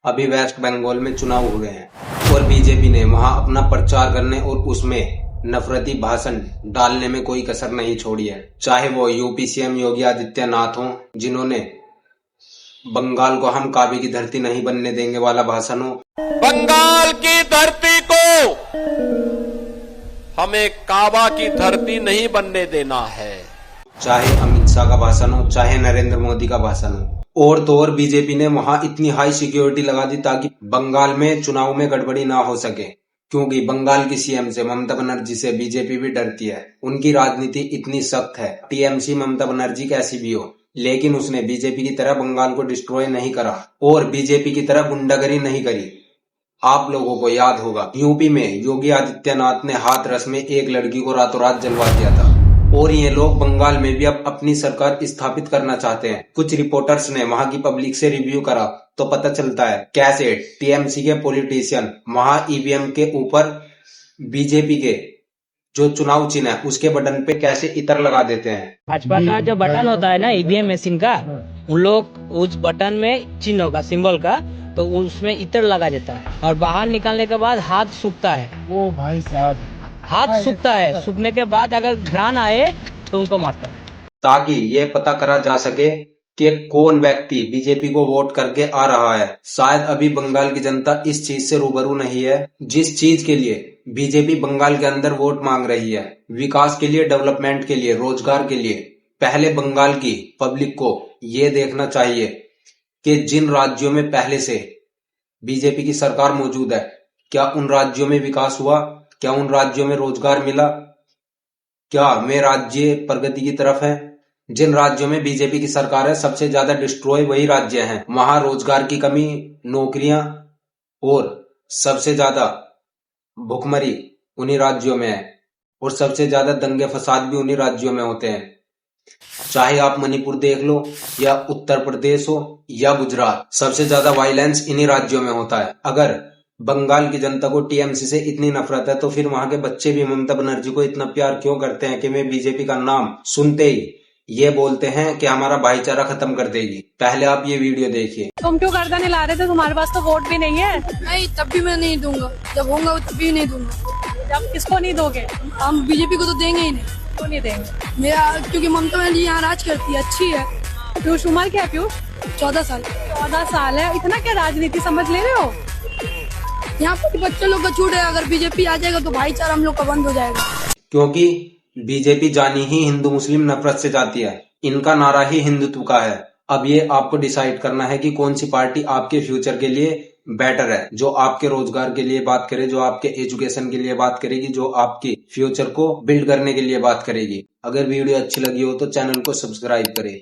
अभी वेस्ट बंगाल में चुनाव हुए हैं और बीजेपी ने वहां अपना प्रचार करने और उसमें नफरती भाषण डालने में कोई कसर नहीं छोड़ी है। चाहे वो यूपी सीएम योगी आदित्यनाथ हो, जिन्होंने बंगाल को हम काबे की धरती नहीं बनने देंगे वाला भाषण हो, बंगाल की धरती को हमें काबा की धरती नहीं बनने देना है, चाहे अमित शाह का भाषण हो, चाहे नरेंद्र मोदी का भाषण हो। और तो और बीजेपी ने वहां इतनी हाई सिक्योरिटी लगा दी ताकि बंगाल में चुनाव में गड़बड़ी ना हो सके, क्योंकि बंगाल की सीएम से ममता बनर्जी से बीजेपी भी डरती है। उनकी राजनीति इतनी सख्त है। टीएमसी ममता बनर्जी कैसी भी हो, लेकिन उसने बीजेपी की तरह बंगाल को डिस्ट्रॉय नहीं करा और बीजेपी की तरह गुंडागरी नहीं करी। आप लोगों को याद होगा, यूपी में योगी आदित्यनाथ ने हाथरस में एक लड़की को रातों रात जलवा दिया था और ये लोग बंगाल में भी अब अपनी सरकार स्थापित करना चाहते हैं। कुछ रिपोर्टर्स ने वहां की पब्लिक से रिव्यू करा तो पता चलता है कैसे टीएमसी के पॉलिटिशियन वहां ईवीएम के ऊपर बीजेपी के जो चुनाव चिन्ह है उसके बटन पे कैसे इतर लगा देते हैं। भाजपा का जो बटन होता है ना ईवीएम मशीन का, उन लोग उस बटन में चिन्ह होगा सिंबल का, तो उसमें इतर लगा देता है और बाहर निकालने के बाद हाथ सूखता है। वो भाई साहब हाथ सूखता है, सूखने के बाद अगर घ्राण आए तो उनको मारता है, ताकि ये पता करा जा सके कि कौन व्यक्ति बीजेपी को वोट करके आ रहा है। शायद अभी बंगाल की जनता इस चीज से रूबरू नहीं है, जिस चीज के लिए बीजेपी बंगाल के अंदर वोट मांग रही है, विकास के लिए, डेवलपमेंट के लिए, रोजगार के लिए। पहले बंगाल की पब्लिक को ये देखना चाहिए कि जिन राज्यों में पहले से बीजेपी की सरकार मौजूद है, क्या उन राज्यों में विकास हुआ, क्या उन राज्यों में रोजगार मिला, क्या वे राज्य प्रगति की तरफ है। जिन राज्यों में बीजेपी की सरकार है, सबसे ज्यादा डिस्ट्रॉय वही राज्य हैं। वहां रोजगार की कमी, नौकरियां और सबसे ज्यादा भुखमरी उन्हीं राज्यों में है और सबसे ज्यादा दंगे फसाद भी उन्हीं राज्यों में होते हैं। चाहे आप मणिपुर देख लो या उत्तर प्रदेश हो या गुजरात, सबसे ज्यादा वायलेंस इन्हीं राज्यों में होता है। अगर बंगाल की जनता को टीएमसी से इतनी नफरत है तो फिर वहां के बच्चे भी ममता बनर्जी को इतना प्यार क्यों करते हैं कि वे बीजेपी का नाम सुनते ही ये बोलते हैं कि हमारा भाईचारा खत्म कर देगी। पहले आप ये वीडियो देखिए। तुम क्यों गर्दन हिला रहे थे? तुम्हारे पास तो वोट भी नहीं है। नहीं, तब भी मैं नहीं दूंगा, जब होगा तब भी नहीं दूंगा। जब किसको नहीं दोगे? हम बीजेपी को तो देंगे ही नहीं। क्यों नहीं देंगे? मेरा क्योंकि ममता बनर्जी यहाँ राज करती है, अच्छी है। पीयूष, उम्र क्या है पीयूष? 14 साल। 14 साल है, इतना क्या राजनीति समझ ले रहे हो? यहाँ पर बच्चे लोग का छूट है, अगर बीजेपी आ जाएगा तो भाईचारा हम लोग का बंद हो जाएगा। क्योंकि बीजेपी जानी ही हिंदू मुस्लिम नफरत से जाती है। इनका नारा ही हिंदुत्व का है। अब ये आपको डिसाइड करना है कि कौन सी पार्टी आपके फ्यूचर के लिए बेटर है, जो आपके रोजगार के लिए बात करे, जो आपके एजुकेशन के लिए बात करेगी, जो आपकी फ्यूचर को बिल्ड करने के लिए बात करेगी। अगर वीडियो अच्छी लगी हो तो चैनल को सब्सक्राइब करें।